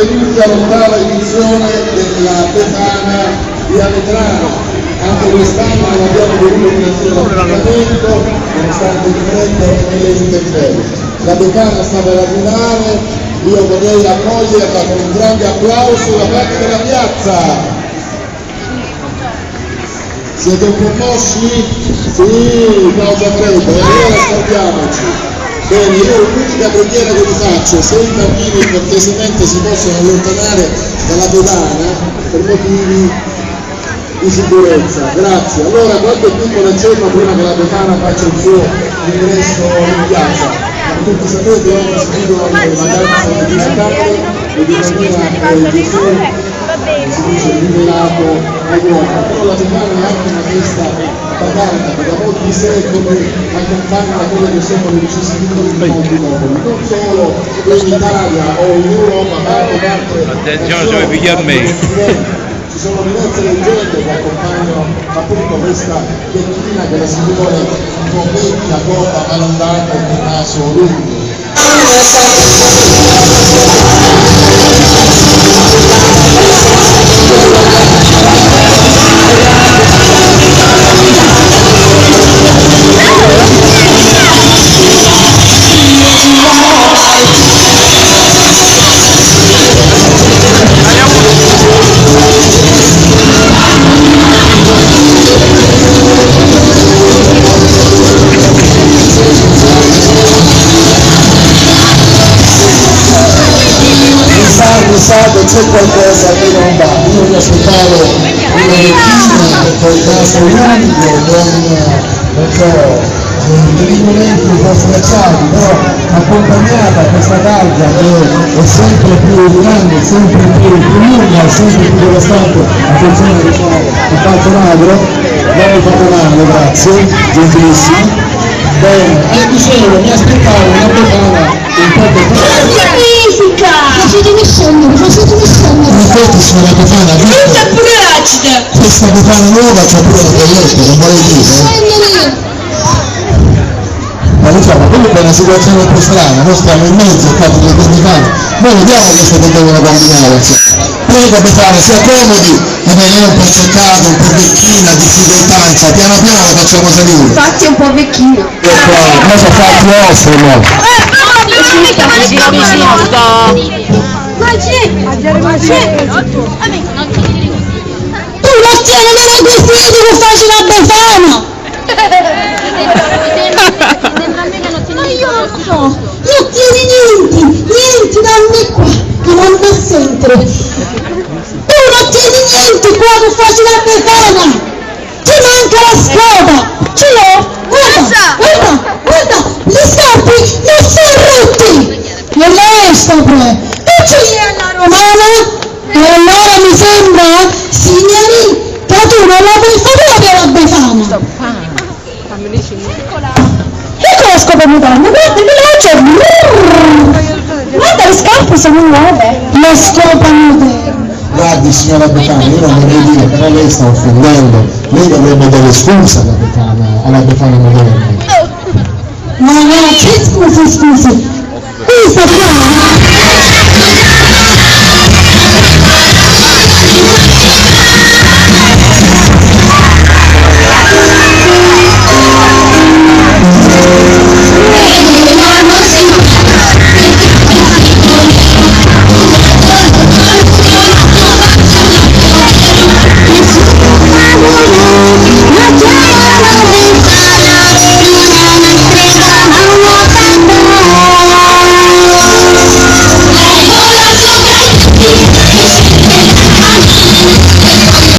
benvenuti all'8ª edizione della Befana di Avetrano. Anche quest'anno non abbiamo dovuto finanziare l'appuntamento, nonostante il freddo e le intemperie. La Befana sta per arrivare, io vorrei accoglierla con un grande applauso da parte della piazza. Siete un po' mossi? Sì, causa freddo, e allora scaldiamoci. Bene, io l'unica preghiera che vi faccio, se i bambini cortesemente si possono allontanare dalla pedana per motivi di sicurezza, grazie. Allora qualche piccolo accenno prima che la pedana faccia il suo ingresso in piazza. Come tutti sapete oggi si chiudono le vacanze di Natale e di bambina Gesù si dice rivelato ai uomini, però la pedana è anche una festa pagata che da molti secoli accompagna quelle che sono le vicissitudini di molti popoli, non solo in Italia o in Europa ma anche in altre nazioni. Ci sono diverse leggende che accompagnano appunto questa vecchina che la si vuole un po' vecchia, corta, malandata e con naso lungo. Pensate, c'è qualcosa che non va, io mi aspettavo una vecchina col naso lungo, con non so, dei momenti un po' sfrecciati, però accompagnata a questa targa che è sempre più grande, sempre più lunga, sempre più devastante. Attenzione che sono il fatto ladro, non il fatto ladro, grazie, gentilissimo. Bene, dicevo, mi aspettavo una befana un po' più facetemi scendere. Infatti signora Befana, questa Befana nuova c'ha pure la bolletta, non vuole dire? Ma diciamo, comunque è una situazione un po' strana, noi stiamo in mezzo al capo delle Befane, noi vediamo cosa che devono combinare. Prego Befana, si accomodi, e lei è un po' cercato, un po' vecchina, difficoltanza, piano piano la facciamo salire. Infatti è un po' vecchino. Cosa fa il nostro? Tu lo tieni nei vestiti che fai la Befana! Ma io non so, non tieni niente da me qua, che non mi sente. Tu non tieni niente qua che fai la Befana! Ti manca la scopa! Ce l'ho! Guarda! Gli scarpi non sono rotti! Non le sopra! Tu ce li hai alla romana? E allora mi sembra, signori, che tu non la vuoi fare la Befana! Ecco la scopa moderna, guarda che la guarda le scarpe sono nuove! La scopa moderna! Guardi signora Befana, io non vorrei dire, però lei sta offendendo, lei dovrebbe dare scusa alla Befana moderna. No, che scusi?